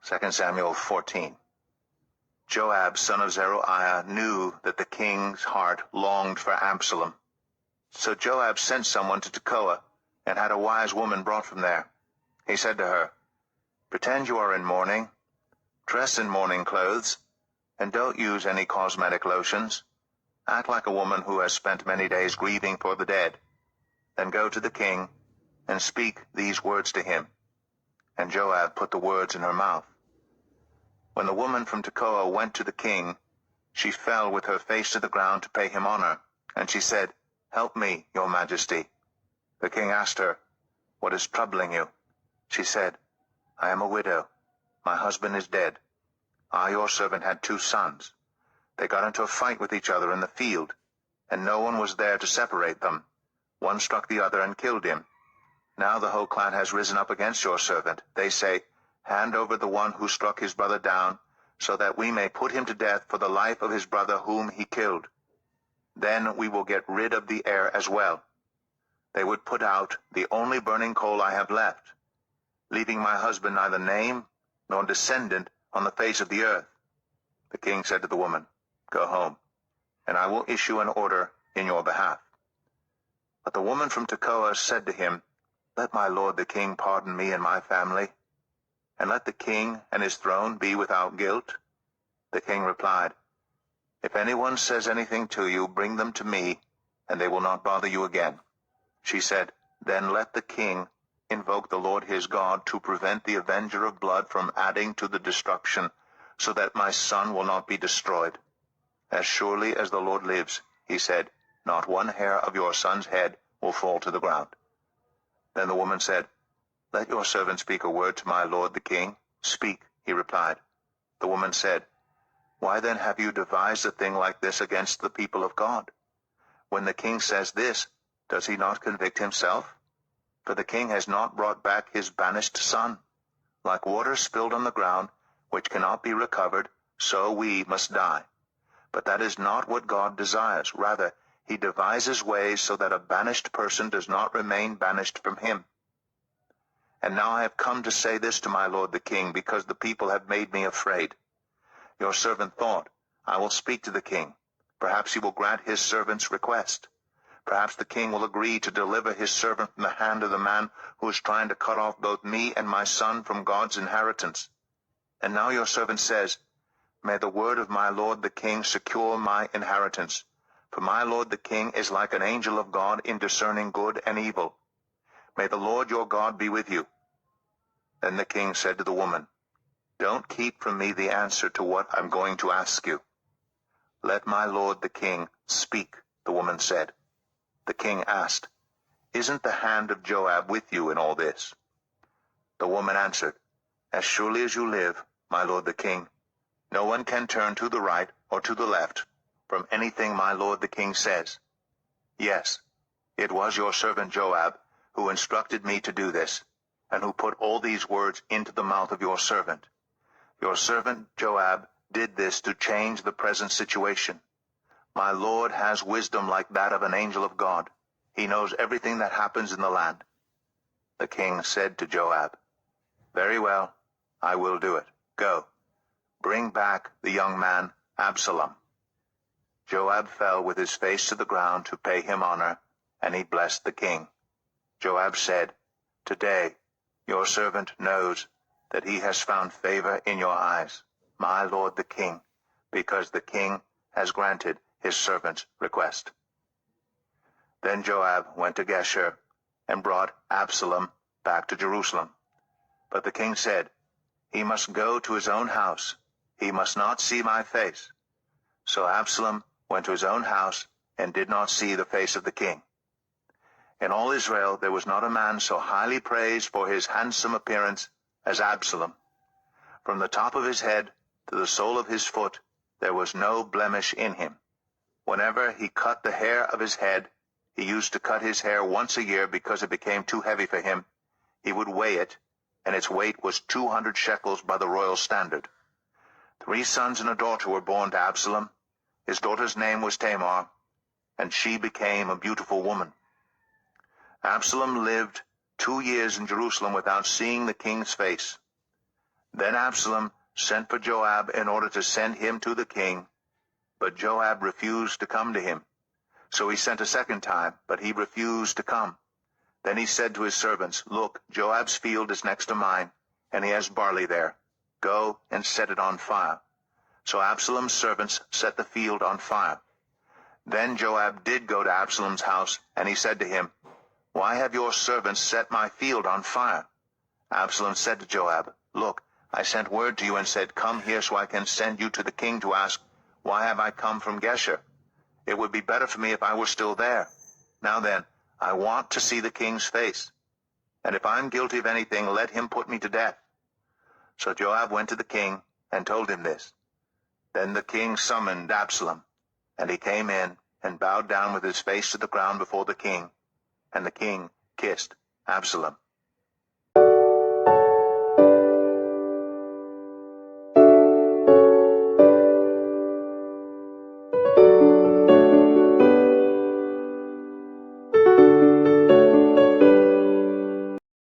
2 Samuel 14. Joab, son of Zeruiah, knew that the king's heart longed for Absalom. So Joab sent someone to Tekoa, and had a wise woman brought from there. He said to her, "Pretend you are in mourning, dress in mourning clothes, and don't use any cosmetic lotions. Act like a woman who has spent many days grieving for the dead. Then go to the king, and speak these words to him." And Joab put the words in her mouth. When the woman from Tekoa went to the king, she fell with her face to the ground to pay him honor, and she said, "Help me, your majesty." The king asked her, "What is troubling you?" She said, "I am a widow. My husband is dead. I, your servant, had 2 sons. They got into a fight with each other in the field, and no one was there to separate them. One struck the other and killed him. Now the whole clan has risen up against your servant. They say, 'Hand over the one who struck his brother down, so that we may put him to death for the life of his brother whom he killed. Then we will get rid of the heir as well.' They would put out the only burning coal I have left, leaving my husband neither name nor descendant on the face of the earth." The king said to the woman, "Go home, and I will issue an order in your behalf." But the woman from Tekoa said to him, "Let my lord the king pardon me and my family, and let the king and his throne be without guilt." The king replied, "If anyone says anything to you, bring them to me, and they will not bother you again." She said, "Then let the king invoke the Lord his God to prevent the avenger of blood from adding to the destruction, so that my son will not be destroyed. As surely as the Lord lives," he said, "not one hair of your son's head will fall to the ground." Then the woman said, "Let your servant speak a word to my lord the king." "Speak," he replied. The woman said, "Why then have you devised a thing like this against the people of God? When the king says this, does he not convict himself? For the king has not brought back his banished son. Like water spilled on the ground, which cannot be recovered, so we must die. But that is not what God desires. Rather, he devises ways so that a banished person does not remain banished from him. And now I have come to say this to my lord the king, because the people have made me afraid. Your servant thought, I will speak to the king. Perhaps he will grant his servant's request. Perhaps the king will agree to deliver his servant from the hand of the man who is trying to cut off both me and my son from God's inheritance. And now your servant says, May the word of my lord the king secure my inheritance. For my lord the king is like an angel of God in discerning good and evil. May the Lord your God be with you." Then the king said to the woman, "Don't keep from me the answer to what I'm going to ask you." "Let my lord the king speak," the woman said. The king asked, "Isn't the hand of Joab with you in all this?" The woman answered, "As surely as you live, my lord the king, no one can turn to the right or to the left from anything my lord the king says. Yes, it was your servant Joab who instructed me to do this, and who put all these words into the mouth of your servant. Your servant Joab did this to change the present situation. My lord has wisdom like that of an angel of God. He knows everything that happens in the land." The king said to Joab, "Very well, I will do it. Go, bring back the young man Absalom." Joab fell with his face to the ground to pay him honor, and he blessed the king. Joab said, "Today your servant knows that he has found favor in your eyes, my lord the king, because the king has granted his servant's request." Then Joab went to Geshur and brought Absalom back to Jerusalem. But the king said, "He must go to his own house. He must not see my face." So Absalom went to his own house and did not see the face of the king. In all Israel there was not a man so highly praised for his handsome appearance as Absalom. From the top of his head to the sole of his foot there was no blemish in him. Whenever he cut the hair of his head, he used to cut his hair once a year because it became too heavy for him. He would weigh it, and its weight was 200 shekels by the royal standard. 3 sons and a daughter were born to Absalom. His daughter's name was Tamar, and she became a beautiful woman. Absalom lived 2 years in Jerusalem without seeing the king's face. Then Absalom sent for Joab in order to send him to the king, but Joab refused to come to him. So he sent a second time, but he refused to come. Then he said to his servants, "Look, Joab's field is next to mine, and he has barley there. Go and set it on fire." So Absalom's servants set the field on fire. Then Joab did go to Absalom's house, and he said to him, "Why have your servants set my field on fire?" Absalom said to Joab, "Look, I sent word to you and said, 'Come here so I can send you to the king to ask, why have I come from Geshur? It would be better for me if I were still there. Now then, I want to see the king's face. And if I'm guilty of anything, let him put me to death.'" So Joab went to the king and told him this. Then the king summoned Absalom, and he came in and bowed down with his face to the ground before the king, and the king kissed Absalom.